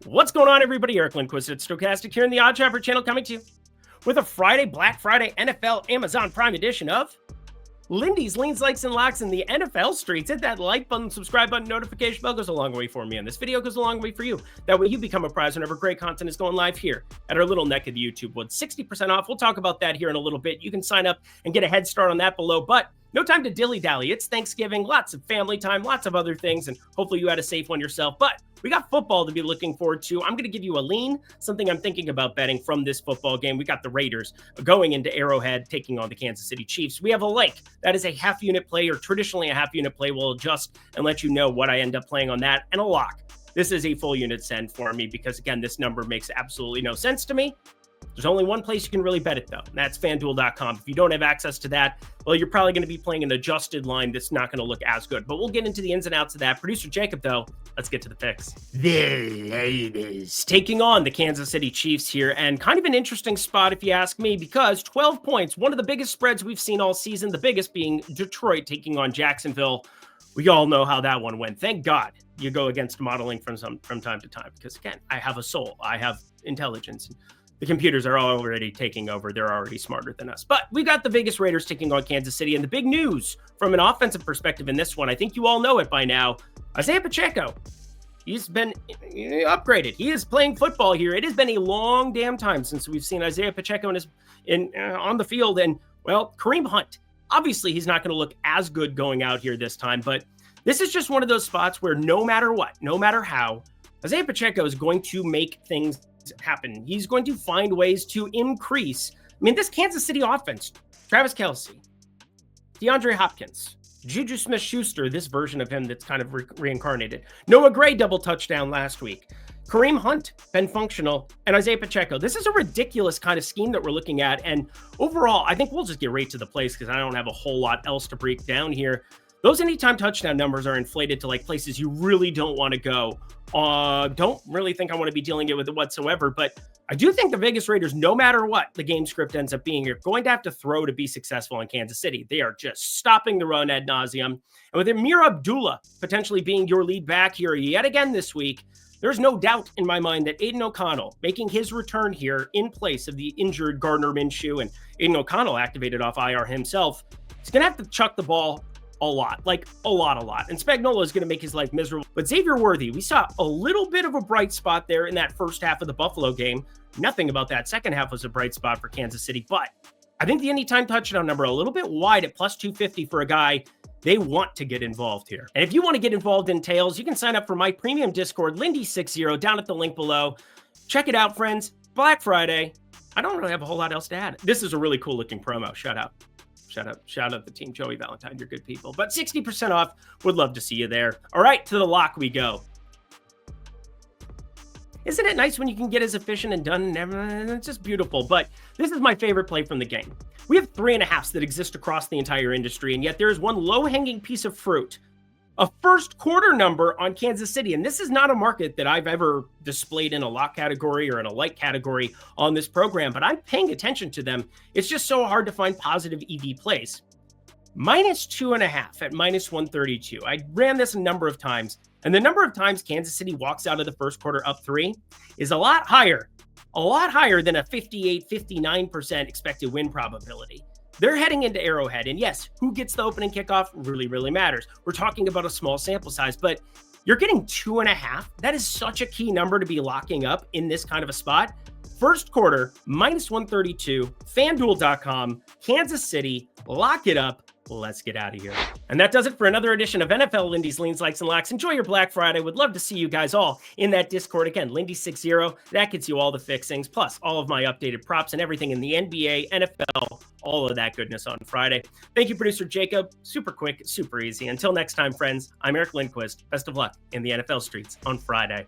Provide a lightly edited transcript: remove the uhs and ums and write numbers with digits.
What's going on, everybody? Eric Lindquist at Stochastic here in the OddsShopper channel, coming to you with a Black Friday NFL Amazon Prime edition of Lindy's Leans, Likes, and Locks in the NFL streets. Hit that like button, subscribe button, notification bell goes a long way for me, and this video goes a long way for you. That way you become a prize whenever great content is going live here at our little neck of the YouTube woods. 60% off. We'll talk about that here in a little bit. You can sign up and get a head start on that below, but no time to dilly-dally. It's Thanksgiving, lots of family time, lots of other things, and hopefully you had a safe one yourself. But we got football to be looking forward to. I'm going to give you a lean, something I'm thinking about betting from this football game. We got the Raiders going into Arrowhead, taking on the Kansas City Chiefs. We have a lake. That is a half-unit play, or traditionally a half-unit play. We'll adjust and let you know what I end up playing on that. And a lock. This is a full unit send for me because, again, this number makes absolutely no sense to me. There's only one place you can really bet it, though, and that's FanDuel.com. If you don't have access to that, well, you're probably going to be playing an adjusted line that's not going to look as good. But we'll get into the ins and outs of that. Producer Jacob, though, let's get to the picks. The Raiders taking on the Kansas City Chiefs here, and kind of an interesting spot, if you ask me, because 12 points, one of the biggest spreads we've seen all season, the biggest being Detroit taking on Jacksonville. We all know how that one went. Thank God you go against modeling from time to time, because, again, I have a soul. I have intelligence. The computers are already taking over. They're already smarter than us. But we got the Vegas Raiders taking on Kansas City. And the big news from an offensive perspective in this one, I think you all know it by now, Isaiah Pacheco. He's been upgraded. He is playing football here. It has been a long damn time since we've seen Isaiah Pacheco on the field. And, well, Kareem Hunt. Obviously, he's not going to look as good going out here this time. But this is just one of those spots where no matter what, no matter how, Isaiah Pacheco is going to make things happen. He's going to find ways to increase. I mean, this Kansas City offense, Travis Kelce, DeAndre Hopkins, Juju Smith-Schuster, this version of him that's kind of reincarnated. Noah Gray double touchdown last week. Kareem Hunt, been functional, and Isaiah Pacheco. This is a ridiculous kind of scheme that we're looking at. And overall, I think we'll just get right to the place because I don't have a whole lot else to break down here. Those anytime touchdown numbers are inflated to like places you really don't want to go. Don't really think I want to be dealing with it whatsoever, but I do think the Vegas Raiders, no matter what the game script ends up being, are going to have to throw to be successful in Kansas City. They are just stopping the run ad nauseum. And with Amir Abdullah potentially being your lead back here yet again this week, there's no doubt in my mind that Aiden O'Connell making his return here in place of the injured Gardner Minshew, and Aiden O'Connell activated off IR himself, he's going to have to chuck the ball a lot. And Spagnuolo is going to make his life miserable. But Xavier Worthy, we saw a little bit of a bright spot there in that first half of the Buffalo game. Nothing about that second half was a bright spot for Kansas City. But I think the anytime touchdown number a little bit wide at plus 250 for a guy they want to get involved here. And if you want to get involved in tails, you can sign up for my premium Discord, Lindy60, down at the link below. Check it out, friends. Black Friday. I don't really have a whole lot else to add. This is a really cool looking promo. Shout out the team, Joey Valentine. You're good people. But 60% off. Would love to see you there. All right, to the lock we go. Isn't it nice when you can get as efficient and done and everything? It's just beautiful. But this is my favorite play from the game. We have 3.5s that exist across the entire industry, and yet there is one low-hanging piece of fruit. A first quarter number on Kansas City. And this is not a market that I've ever displayed in a lock category or in a light category on this program, but I'm paying attention to them. It's just so hard to find positive EV plays. -2.5 at -132. I ran this a number of times, and the number of times Kansas City walks out of the first quarter up 3 is a lot higher than a 58-59% expected win probability. They're heading into Arrowhead, and yes, who gets the opening kickoff really, really matters. We're talking about a small sample size, but you're getting 2.5. That is such a key number to be locking up in this kind of a spot. First quarter, -132, FanDuel.com, Kansas City, lock it up. Let's get out of here. And that does it for another edition of NFL Lindy's Leans, Likes, and Locks. Enjoy your Black Friday. Would love to see you guys all in that Discord. Again, Lindy60, that gets you all the fixings, plus all of my updated props and everything in the NBA, NFL, all of that goodness on Friday. Thank you, producer Jacob. Super quick, super easy. Until next time, friends, I'm Eric Lindquist. Best of luck in the NFL streets on Friday.